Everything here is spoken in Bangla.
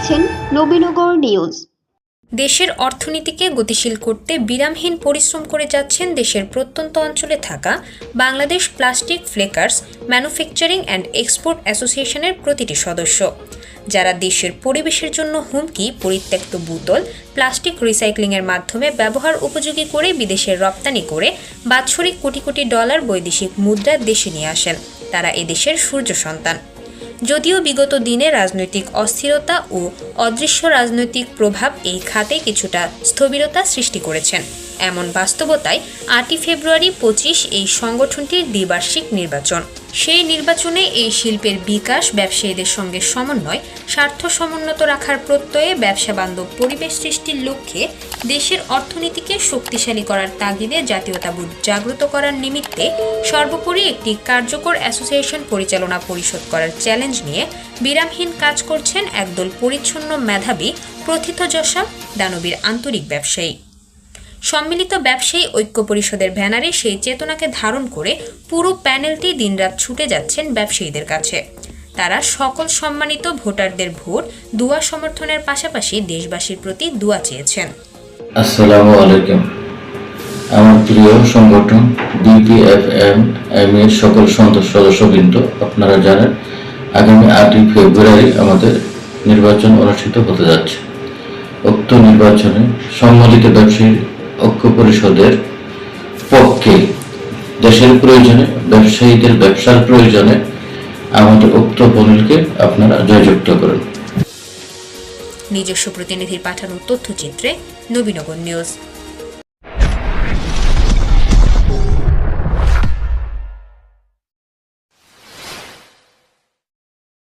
দেখছেন নবীনগর নিউজ। দেশের অর্থনীতিকে গতিশীল করতে বিরামহীন পরিশ্রম করে যাচ্ছেন দেশের প্রত্যন্ত অঞ্চলে থাকা Bangladesh plastic flakers manufacturing and export অ্যাসোসিয়েশনের প্রতিটি সদস্য, যারা দেশের পরিবেশের জন্য হুমকি পরিত্যক্ত বোতল প্লাস্টিক রিসাইক্লিংয়ের মাধ্যমে ব্যবহার উপযোগী করে বিদেশে রপ্তানি করে বাৎসরিক কোটি কোটি ডলার বৈদেশিক মুদ্রা দেশে নিয়ে আসেন। তারা এদেশের সূর্য সন্তান। যদিও বিগত দিনে রাজনৈতিক অস্থিরতা ও অদৃশ্য রাজনৈতিক প্রভাব এই খাতে কিছুটা স্থবিরতা সৃষ্টি করেছেন, এমন বাস্তবতায় 8 ফেব্রুয়ারি 25 এই সংগঠনটির দ্বিবার্ষিক নির্বাচন। সেই নির্বাচনে এই শিল্পের বিকাশ, ব্যবসায়ীদের সঙ্গে সমন্বয়, স্বার্থ সমুন্নত রাখার প্রত্যয়ে ব্যবসা বান্ধব পরিবেশ সৃষ্টির লক্ষ্যে দেশের অর্থনীতিকে শক্তিশালী করার তাগিদে জাতীয়তাবোধ জাগ্রত করার নিমিত্তে সর্বোপরি একটি কার্যকর অ্যাসোসিয়েশন পরিচালনা পরিষদ করার চ্যালেঞ্জ নিয়ে বিরামহীন কাজ করছেন একদল পরিচ্ছন্ন, মেধাবী, প্রথিতযশা, দানবীর আন্তরিক ব্যবসায়ী। সম্মিলিত ব্যবসায়ী ঐক্য পরিষদের ব্যানারে সেই চেতনাকে ধারণ করে পুরো প্যানেলটি দিনরাত ছুটে যাচ্ছেন ব্যবসায়ীদের কাছে। তারা সকল সম্মানিত ভোটারদের ভোট, দুয়া সমর্থনের পাশাপাশি দেশবাসীর প্রতি দুয়া চেয়েছেন। আসসালামু আলাইকুম। আমার প্রিয় সংগঠন BPFM এর সকল সদস্যবৃন্দ, আপনারা জানেন আগামী 8 ফেব্রুয়ারি আমাদের নির্বাচন অনুষ্ঠিত হতে যাচ্ছে। উক্ত নির্বাচনে সম্মিলিত ব্যবসায়ী ঐক্য পরিষদের পক্ষে দেশের প্রয়োজনে, ব্যবসায়ীদের ব্যবসার প্রয়োজনে আমাদের উক্ত প্যানেলকে আপনারা জয়যুক্ত করেন। নিজস্ব প্রতিনিধির পাঠানো তথ্যচিত্রে নবীনগর নিউজ।